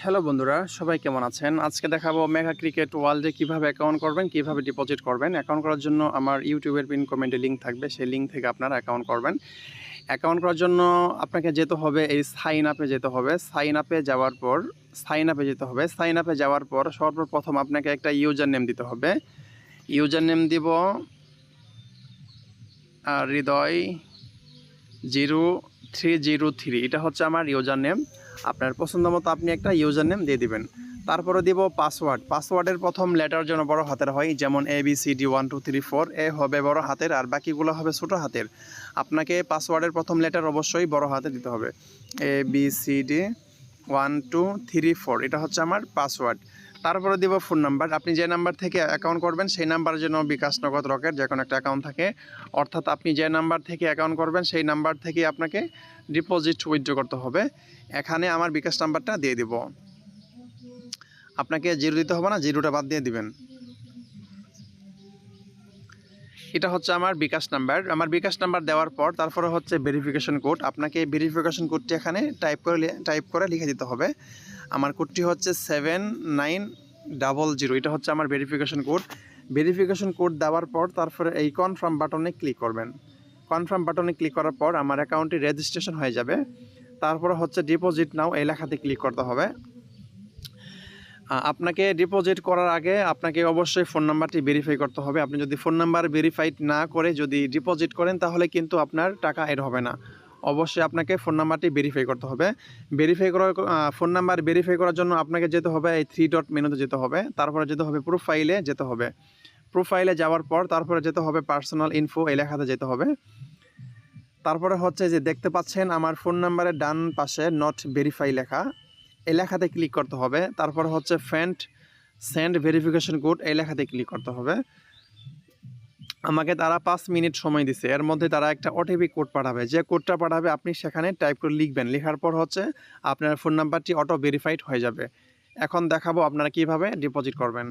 Hello বন্ধুরা, সবাই কেমন আছেন? আজকে দেখাবো মেগা ক্রিকেট ওয়ার্ল্ডে কিভাবে অ্যাকাউন্ট করবেন, কিভাবে ডিপোজিট করবেন। অ্যাকাউন্ট করার জন্য আমার ইউটিউবের পিন কমেন্টে লিঙ্ক থাকবে, সেই লিঙ্ক থেকে আপনারা অ্যাকাউন্ট করবেন। অ্যাকাউন্ট করার জন্য আপনাকে যেতে হবে এই সাইন আপে যেতে হবে। সাইন আপে যাওয়ার পর সাইন আপে যাওয়ার পর সর্বপ্রথম আপনাকে একটা ইউজার নেম দিতে হবে। ইউজার নেম দিব হৃদয় 0303। এটা হচ্ছে আমার ইউজার নেম। আপনার পছন্দ মতো আপনি একটা ইউজার নেম দিয়ে দিবেন। তারপরে দিব পাসওয়ার্ড। পাসওয়ার্ডের প্রথম লেটার যেন বড় হাতের হয়, যেমন ABCD 1 2 3 4। এ হবে বড় হাতের আর বাকিগুলো হবে ছোট হাতের। আপনাকে পাসওয়ার্ডের প্রথম লেটার অবশ্যই বড় হাতে দিতে হবে। ABCD 1 2 3 4, এটা হচ্ছে আমার পাসওয়ার্ড। তারপরে দিব ফোন নাম্বার। আপনি যে নাম্বার থেকে অ্যাকাউন্ট করবেন সেই নাম্বারের জন্য বিকাশ, নগদ, রকেট যে কোনো একটা অ্যাকাউন্ট থাকে। অর্থাৎ আপনি যে নাম্বার থেকে অ্যাকাউন্ট করবেন সেই নাম্বার থেকে আপনাকে ডিপোজিট উইথড্র করতে হবে। এখানে আমার বিকাশ নাম্বারটা দিয়ে দিব। আপনাকে জিরো দিতে হবে না, জিরোটা বাদ দিয়ে দিবেন। এটা হচ্ছে আমার বিকাশ নাম্বার। আমার বিকাশ নাম্বার দেওয়ার পর তারপরে হচ্ছে ভেরিফিকেশন কোড। আপনাকে ভেরিফিকেশন কোডটি এখানে টাইপ করে লিখে দিতে হবে। আমার কোডটি হচ্ছে 7900। এটা হচ্ছে আমার ভেরিফিকেশন কোড। ভেরিফিকেশন কোড দেওয়ার পর তারপরে এই কনফার্ম বাটনে ক্লিক করবেন। কনফার্ম বাটনে ক্লিক করার পর আমার অ্যাকাউন্টটি রেজিস্ট্রেশন হয়ে যাবে। তারপরে হচ্ছে ডিপোজিট নাও এই লেখাতে ক্লিক করতে হবে। আপনাকে ডিপোজিট করার আগে আপনাকে অবশ্যই ফোন নাম্বারটি ভেরিফাই করতে হবে। আপনি যদি ফোন নাম্বার ভেরিফাইড না করে যদি ডিপোজিট করেন তাহলে কিন্তু আপনার টাকা এড হবে না। অবশ্যই আপনাকে ফোন নাম্বারটি ভেরিফাই করতে হবে। ফোন নাম্বার ভেরিফাই করার জন্য আপনাকে যেতে হবে এই 3 ডট মেনুতে যেতে হবে। তারপরে যেতে হবে প্রোফাইলে যেতে হবে। প্রোফাইলে যাওয়ার পর তারপরে যেতে হবে পার্সোনাল ইনফো এই লেখাতে যেতে হবে। তারপরে হচ্ছে যে দেখতে পাচ্ছেন আমার ফোন নাম্বারের ডান পাশে নট ভেরিফাই লেখা, এই লেখাতে ক্লিক করতে হবে। তারপর হচ্ছে সেন্ড ভেরিফিকেশন কোড এই লেখাতে ক্লিক করতে হবে। আমাকে তারা 5 মিনিট সময় দিছে, এর মধ্যে তারা একটা ওটিপি কোড পাঠাবে। যে কোডটা পাঠাবে আপনি সেখানে টাইপ করে লিখবেন। লেখার পর হচ্ছে আপনার ফোন নাম্বারটি অটো ভেরিফাইড হয়ে যাবে। এখন দেখাবো আপনারা কিভাবে ডিপোজিট করবেন।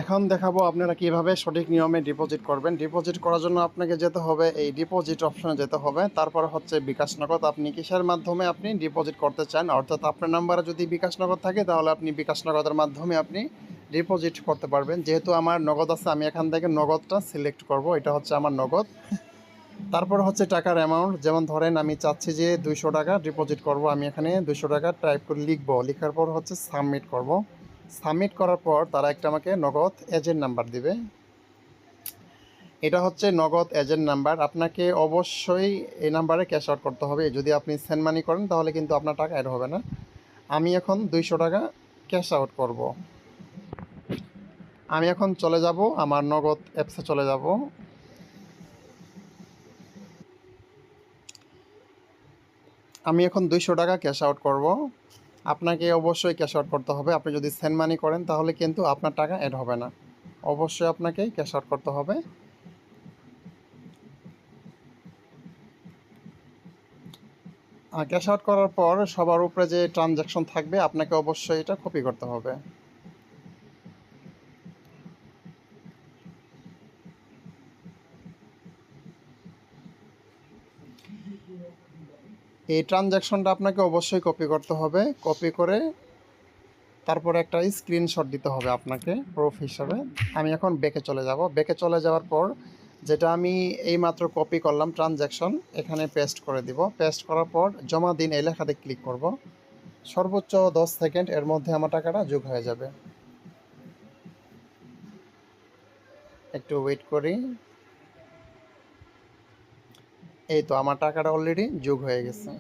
এখন দেখাবো আপনারা কিভাবে সঠিক নিয়মে ডিপোজিট করবেন। ডিপোজিট করার জন্য আপনাকে যেতে হবে এই ডিপোজিট অপশনে যেতে হবে। তারপরে হচ্ছে বিকাশ নগদ। আপনি কিসের মাধ্যমে আপনি ডিপোজিট করতে চান, অর্থাৎ আপনার নাম্বারে যদি বিকাশ নগদ থাকে তাহলে আপনি বিকাশ নগদের মাধ্যমে আপনি ডিপোজিট করতে পারবেন। যেহেতু আমার নগদ আছে আমি এখান থেকে নগদটা সিলেক্ট করব। এটা হচ্ছে আমার নগদ। তারপর হচ্ছে টাকার অ্যামাউন্ট, যেমন ধরেন আমি চাচ্ছি যে 200 টাকা ডিপোজিট করব। আমি এখানে 200 টাকা টাইপ করে লিখবো। লেখার পর হচ্ছে সাবমিট করব। সাবমিট করার পর তারা একটা আমাকে নগদ এজেন্ট নাম্বার দিবে। এটা হচ্ছে নগদ এজেন্ট নাম্বার। আপনাকে অবশ্যই এই নাম্বারে ক্যাশ আউট করতে হবে। যদি আপনি সেন্ড মানি করেন তাহলে কিন্তু আপনার টাকা অ্যাড হবে না। আমি এখন 200 টাকা ক্যাশ আউট করব। আমি এখন চলে যাব আমার নগদ অ্যাপসে চলে যাব। আমি এখন 200 টাকা ক্যাশ আউট করব। আপনাকে অবশ্যই ক্যাশ আউট করতে হবে। আপনি যদি সেন্ড মানি করেন তাহলে কিন্তু আপনার টাকা অ্যাড হবে না। অবশ্যই আপনাকে ক্যাশ আউট করতে হবে। ক্যাশ আউট করার পর সবার উপরে যে ট্রানজ্যাকশন থাকবে আপনাকে অবশ্যই এটা কপি করতে হবে। এই ট্রানজ্যাকশনটা আপনাকে অবশ্যই কপি করতে হবে। কপি করে তারপরে একটা স্ক্রিনশট দিতে হবে আপনাকে প্রুফ হিসাবে। আমি এখন ব্যাকে চলে যাব। ব্যাকে চলে যাওয়ার পর যেটা আমি এইমাত্র কপি করলাম ট্রানজ্যাকশন এখানে পেস্ট করে দিব। পেস্ট করার পর জমা দিন এই লেখাতে ক্লিক করব। সর্বোচ্চ 10 সেকেন্ড এর মধ্যে আমার টাকাটা যোগ হয়ে যাবে। একটু ওয়েট করি। এই তো আমার টাকাটা অলরেডি যোগ হয়ে গেছে।